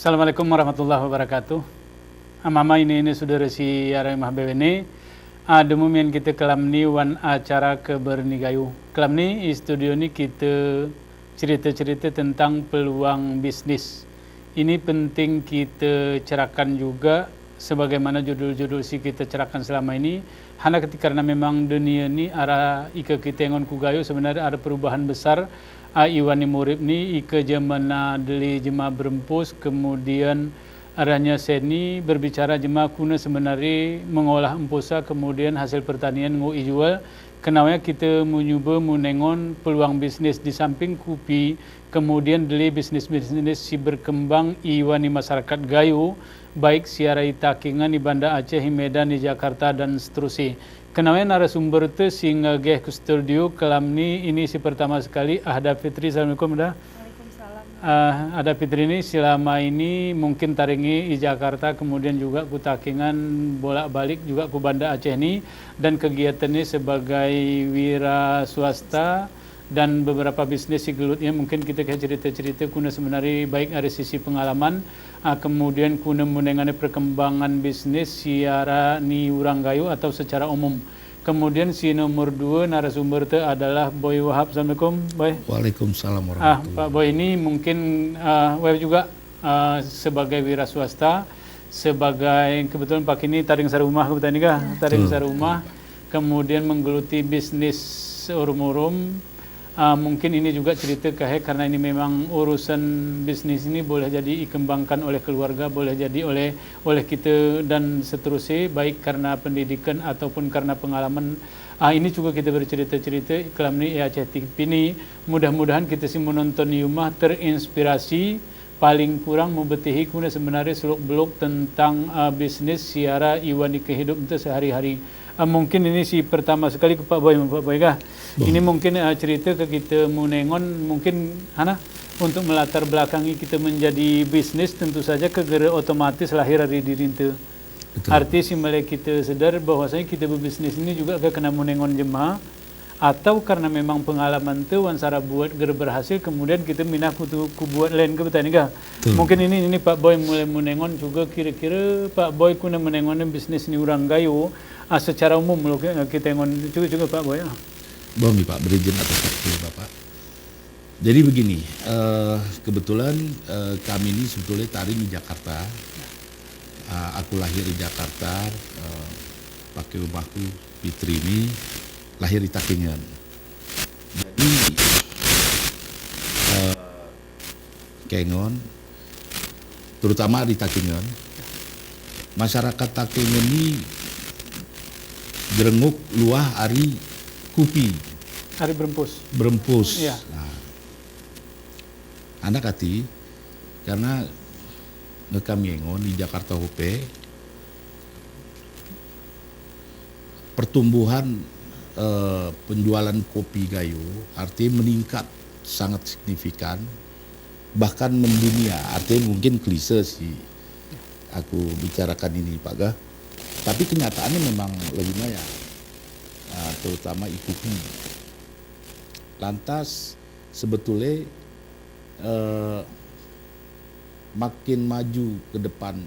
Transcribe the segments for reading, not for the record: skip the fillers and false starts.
Assalamualaikum warahmatullahi wabarakatuh. Mama ini saudara si Aramah BWN. Ada momen kita kelam ni wan acara kebernigayu. Kelam ni studio ni kita cerita-cerita tentang peluang bisnis. Ini penting kita cerahkan juga sebagaimana judul-judul si kita cerahkan selama ini. Hanya ketika karena memang dunia ni arah ika kita ngon kugayu sebenarnya ada perubahan besar. Iwan ni murid ni ika jemana deli jema berempus kemudian arahnya seni berbicara jema kuna sebenarnya mengolah empusa kemudian hasil pertanian ngo ijual kenawanya kita menyuba menengon peluang bisnis di samping kopi kemudian deli bisnis-bisnis si berkembang iwan ni masyarakat gayo baik siarai takingan di Banda Aceh, di Medan, di Jakarta dan seterusnya. Kenawanya narasumber itu sehingga geh ke studio kelam ini si pertama sekali Ahda Fitri. Assalamualaikum dah. Waalaikumsalam. Ahda Fitri ini selama ini mungkin taringi di Jakarta kemudian juga ku takingan bolak-balik juga ku Banda Aceh ini dan kegiatannya sebagai wira swasta dan beberapa bisnis si gelutnya mungkin kita kayak cerita-cerita kuna sebenarnya baik dari sisi pengalaman kemudian kuna menengani perkembangan bisnis siara ni urang gayu atau secara umum. Kemudian si nomor 2 narasumber itu adalah Boy Wahab. Assalamualaikum Boy. Waalaikumsalam warahmatullahi Pak Boy ini mungkin Boy juga sebagai wira swasta sebagai kebetulan Pak ini taring sarumah kebetulan ini kah taring sarumah kemudian menggeluti bisnis urum-urum. Mungkin ini juga cerita karena ini memang urusan bisnis ini boleh jadi dikembangkan oleh keluarga, boleh jadi oleh kita dan seterusnya, baik karena pendidikan ataupun karena pengalaman. Ini juga kita bercerita-cerita kelam ni Aceh TV ini. Mudah-mudahan kita si menonton di rumah terinspirasi, paling kurang membetihi kuna sebenarnya seluk-beluk tentang bisnis siara iwan di kehidupan itu sehari-hari. Mungkin ini si pertama sekali ke Pak Boy kah? Ini mungkin cerita ke kita menengon mungkin Hana untuk melatar belakangi kita menjadi bisnis tentu saja kegera otomatis lahir dari diri itu. Arti si mulai kita sedar bahwasanya kita berbisnis ini juga kena menengon jemaah atau karena memang pengalaman tu wansara buat ger berhasil kemudian kita minah ku buat lain ke betul kah? Mungkin ini Pak Boy mulai menengon juga kira-kira Pak Boy kuna menengon bisnis ni urang gayo secara umum kita ngon juga Pak Boy. Bami Pak, berizin atas waktu Bapak. Jadi begini, kebetulan kami ini sebetulnya taring di Jakarta. Aku lahir di Jakarta, pakai rumahku Fitri ini lahir di Takingan. Jadi Kengon, terutama di Takingan, masyarakat Takingan ini jerenguk luah ari kupi. Hari berempus. Ya. Nah, anak hati karena kami ngon di Jakarta Hope pertumbuhan penjualan kopi gayo artinya meningkat sangat signifikan bahkan mendunia. Artinya mungkin klise sih aku bicarakan ini Pak Gah, tapi kenyataannya memang lebih banyak, terutama ikuti. Lantas sebetulnya makin maju ke depan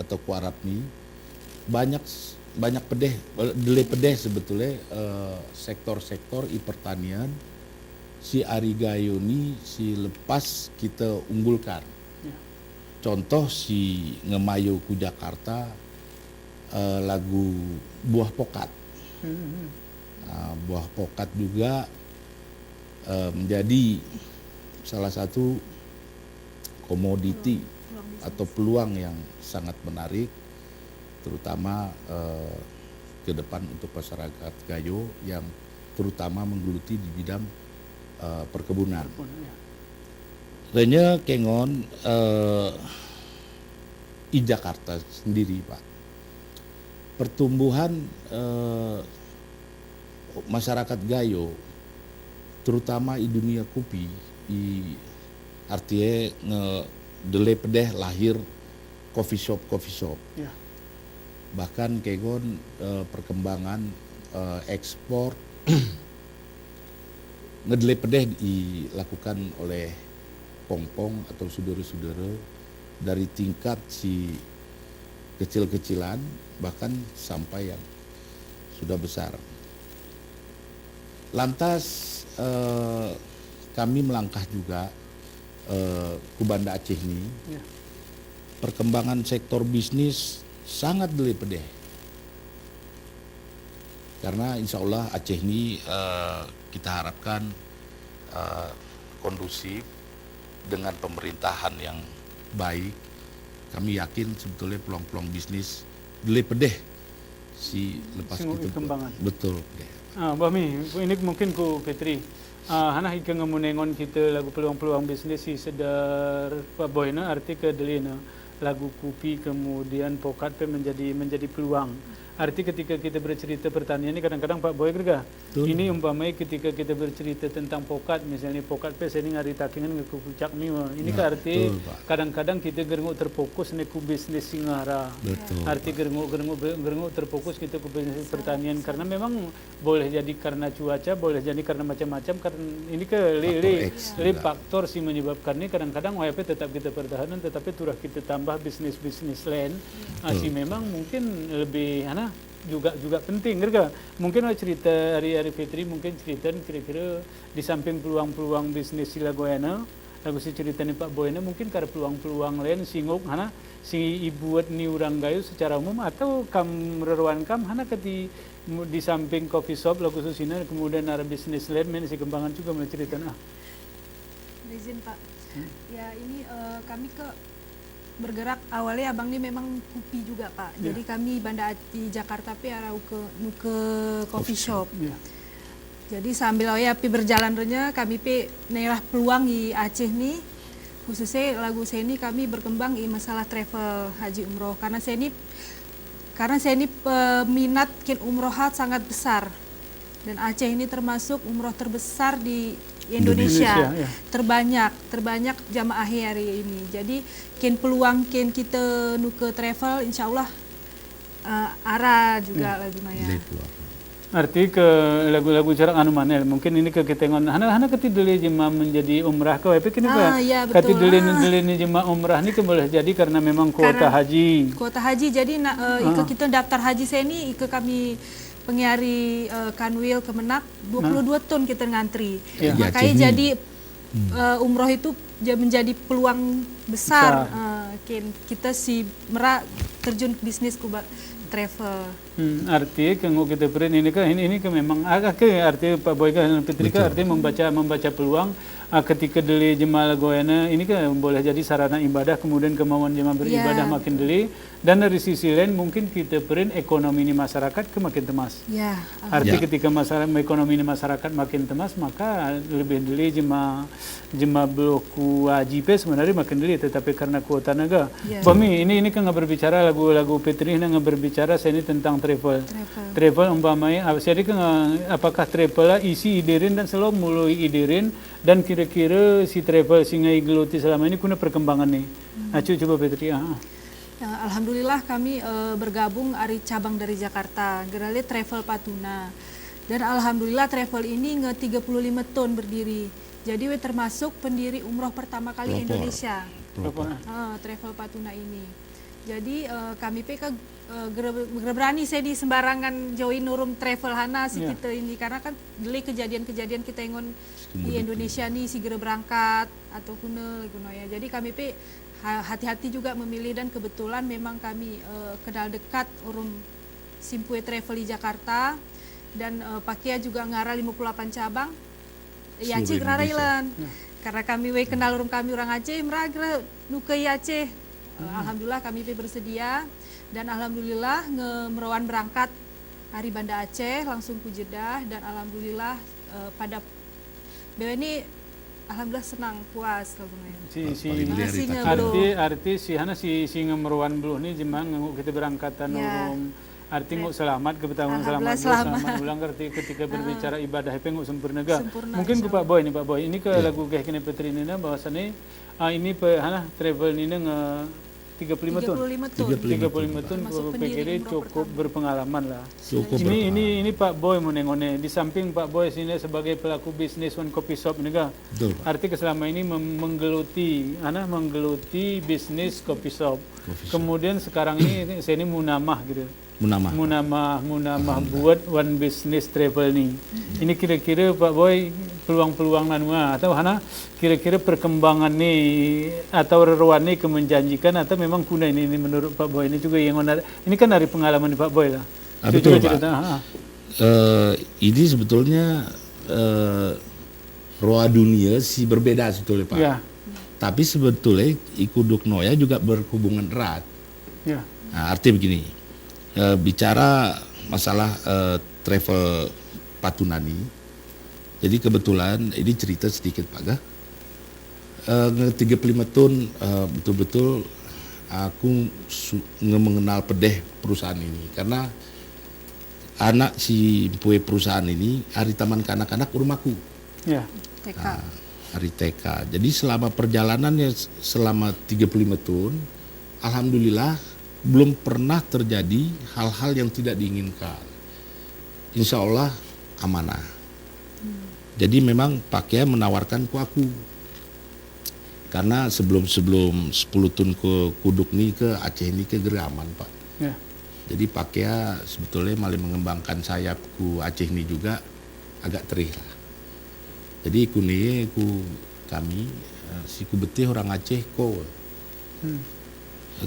atau kuarap nih banyak pedeh sebetulnya sektor-sektor pertanian si Arigayo ini si lepas kita unggulkan. Contoh si ngemayo ku Jakarta lagu buah pokat. Buah pokat juga menjadi salah satu komoditi atau peluang yang sangat menarik terutama ke depan untuk masyarakat Gayo yang terutama menggeluti di bidang perkebunan. Lainnya Kengon di Jakarta sendiri Pak, pertumbuhan masyarakat Gayo terutama di dunia kopi artinya dele pedeh lahir coffee shop. Ya. Bahkan Kengon perkembangan ekspor ngedele pedeh dilakukan oleh pongpong atau saudara-saudara dari tingkat si kecil-kecilan bahkan sampai yang sudah besar. Lantas kami melangkah juga ke Banda Aceh ini. Ya. Perkembangan sektor bisnis sangat delepedeh. Karena insya Allah Aceh ini kita harapkan kondusif dengan pemerintahan yang baik. Kami yakin sebetulnya peluang-peluang bisnis delepedeh si lepas Sungguh itu. kembangan. Betul. Bami, ini mungkin ku Petri. Hana ika ngamunengon kita lagu peluang-peluang bisnis si sedar Pak Boy na arti ke delina lagu kopi kemudian pokat pe menjadi peluang. Arti ketika kita bercerita pertanian ini kadang-kadang Pak Boy gerga. Ini umpamanya ketika kita bercerita tentang pokat, misalnya pokat pe seni ngari takingan ngekucak miwa. Ini Nah, arti betul, Pak. kadang-kadang kita gerenguk terfokus neku bisnis singara. Betul. Arti gerenguk terfokus kita ke bisnis pertanian karena memang boleh jadi karena cuaca, boleh jadi karena macam-macam karena ini ke faktor sih menyebabkan ini kadang-kadang WP tetap kita pertahanan tetapi turah kita tambah bisnis-bisnis lain sih memang mungkin lebih juga penting kan? Mungkin cerita hari Fitri mungkin cerita kira-kira di samping peluang-peluang bisnis sila goyana lagu si cerita ni Pak Boyna mungkin karena peluang-peluang lain singok si ibu ni urang gayu secara umum atau kam reruan kam di samping coffee shop lagu susina kemudian ada bisnis lain si kembangan juga mencerita Izin Pak. Ya ini kami bergerak awalnya abang ini memang kopi juga Pak. Ya. Jadi kami Banda di Jakarta pi arau ke coffee shop. Ya. Jadi sambil api berjalan renya kami pi nerah peluang di Aceh nih khususnya lagu saya ini kami berkembang di masalah travel haji umroh karena saya ini peminat kin umrohat sangat besar dan Aceh ini termasuk umroh terbesar di Indonesia ya. terbanyak jamaah hari ini. Jadi peluang kita nuke travel insya Allah arah juga lagu naya. Arti ke lagu-lagu jarak anu mana mungkin ini ke ketengon hana ketideli jema menjadi umrah ke WP kini Pak. Ya, betul. Ketideli jema umrah ini boleh jadi karena memang kuota haji. Kuota haji jadi kita daftar haji saya ini kami pengiari Kanwil Kemenak 22 ton kita ngantri. Ya. Makanya jadi umroh itu menjadi peluang besar. Kita si terjun bisnis kuba travel. Arti kalau kita print ini memang agak arti Pak Boy kan Petri arti membaca peluang ketika deli jemaah goyana ini kan boleh jadi sarana ibadah kemudian kemauan jemaah beribadah makin deli dan dari sisi lain mungkin kita print ekonomi ini masyarakat makin temas. Ya. Arti ketika ekonomi ini masyarakat makin temas maka lebih deli jemaah bloku wajib sebenarnya makin deli tetapi karena kuota naga. Bami ini kan nggak berbicara lagu Petri nggak berbicara saya ini tentang travel umpamanya jadi apakah travel isi idirin dan selalu mulai idirin dan kira-kira si travel singa geluti selama ini kuna perkembangan nih. Coba Petri. Alhamdulillah kami bergabung dari cabang dari Jakarta, Gerale Travel Patuna. Dan alhamdulillah travel ini 35 tahun berdiri. Jadi termasuk pendiri umroh pertama kali Indonesia. Travel Patuna ini. Jadi kami PK berani saya di sembarangan join nurum travel hana si kita ini karena kan dari kejadian-kejadian kita ingon di Indonesia nih si gera berangkat atau kuna ya. Jadi kami hati-hati juga memilih dan kebetulan memang kami kenal dekat urum Simpue Travel di Jakarta dan pakai juga ngara 58 cabang. Ya Aceh Rarailan. Karena kami kenal urum kami orang Aceh meragra nuke Aceh. Alhamdulillah kami bersedia dan alhamdulillah ngemeruan berangkat hari Banda Aceh langsung ke Jeddah dan alhamdulillah pada ini alhamdulillah senang puas kalau arti si hana si ngemeruan beluh ni jemang kita berangkatan urum arti nguk selamat selamat ulang arti ketika berbicara ibadah itu nguk sempurna mungkin ke Pak Boy ini ke lagu geh kene Petri ini bahwasanya ini travel ini 35 tahun. 35 tahun. 35 tahun Termasuk Pak pendiri PGRI umroh cukup pertama. berpengalaman lah. Cukup Ini Pak Boy menengone. Di samping Pak Boy sini sebagai pelaku bisnis one coffee shop ini kan. Betul, Pak. Arti selama ini menggeluti bisnis coffee shop. Kemudian sekarang ini saya ini munamah gitu. Munamah buat one business travel nih. Ini kira-kira Pak Boy peluang-peluang nanua atau hana kira-kira perkembangan nih atau reruan nih menjanjikan atau memang kuna ini menurut Pak Boy ini juga yang menarik. Ini kan dari pengalaman Pak Boy lah. Betul, Pak. Cerita, Ini sebetulnya roa dunia si berbeda sebetulnya, Pak. Ya, Tapi sebetulnya Ikuduk Noya juga berhubungan erat. ya, Nah, artinya begini, bicara masalah travel Patunani, jadi kebetulan ini cerita sedikit Pak Gah, 35 tahun betul-betul aku mengenal pedeh perusahaan ini karena anak si pue perusahaan ini hari taman kanak-kanak rumahku. ya, TK. Hari TK. Jadi selama perjalanannya selama 35 tahun, alhamdulillah belum pernah terjadi hal-hal yang tidak diinginkan. Insya Allah amanah. Jadi memang Pak Kia menawarkan ku aku. Karena sebelum 10 tahun ke Kuduk nih ke Aceh ini ke Geraman Pak. ya. Jadi Pak Kia sebetulnya malah mengembangkan sayapku Aceh ini juga agak terih lah. Jadi kami si ku betih orang Aceh ko.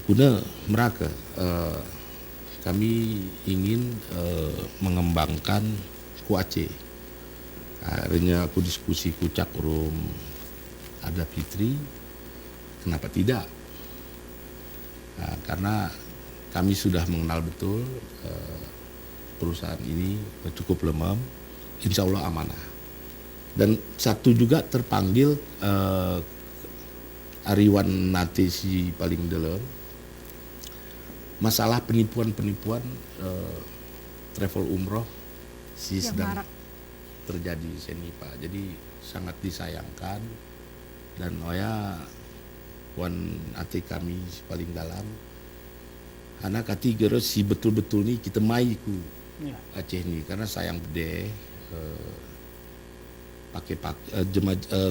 Kuna meraka kami ingin mengembangkan ku Aceh. Akhirnya aku diskusi ku Cak Rum ada Fitri, kenapa tidak? Nah, karena kami sudah mengenal betul perusahaan ini cukup lemah, insya Allah amanah. Dan satu juga terpanggil Ariwan Nate si paling dalam masalah penipuan travel umroh si Yang sedang marak. terjadi sini Pak. Jadi sangat disayangkan dan Oya wan hati kami si paling dalam. Anak kati gero si betul-betul nih kita mai ku Ya. Aceh nih karena sayang gede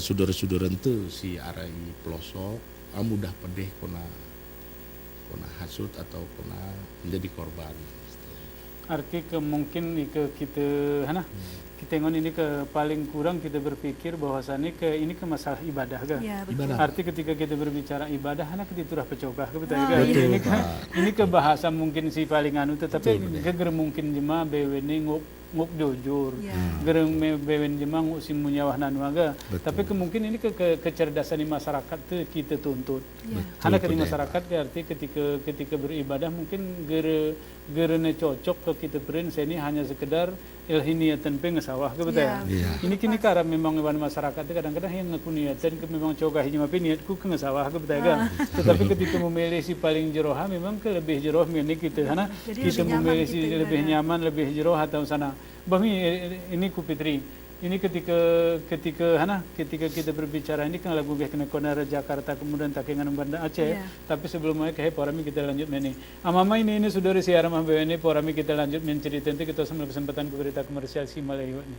saudara-saudara itu si arai pelosok mudah pedeh kena hasut atau kena menjadi korban. Arti mungkin kita kita ngon ini ke paling kurang kita berpikir bahwasannya ini ke masalah ibadah kan. Ya, betul. Ibadah. Arti ketika kita berbicara ibadah, anak kita turah pecogah ke betul Ah, kan. iya. Ini kan Pak. ini ke bahasa mungkin si paling anu tetapi Betul, geger mungkin jema BWN nguk jujur. Ya. Gereng BWN jema nguk simunyawah nanuaga. Betul. Tapi mungkin ini ke kecerdasan di masyarakat tuh kita tuntut. Ya. Anak di Betul, masyarakat arti ketika beribadah mungkin gerene cocok ke kita perin ini hanya sekedar ilhiniatan pengesawah ke betul ya. Ya. Iya. Ini kini karena memang wan masyarakat itu kadang-kadang yang ngaku niatan ke memang cogah hanya tapi niatku ke ngesawah ke betul kan. Tetapi ketika memilih si paling jeroha memang ke lebih jeroh ini kita karena Jadi kita lebih nyaman memilih si kita lebih ibadah. nyaman lebih jeroh atau sana. Bahmi ini ku Fitri. Ini ketika kita berbicara ini kan lagu kena Konara Jakarta kemudian takengan Banda Aceh. Iya. Tapi sebelumnya kayak porami kita lanjut ini. Amama ini saudari siaran ini porami kita lanjut mencerita nanti kita sama kesempatan berita komersial si Malayu ini.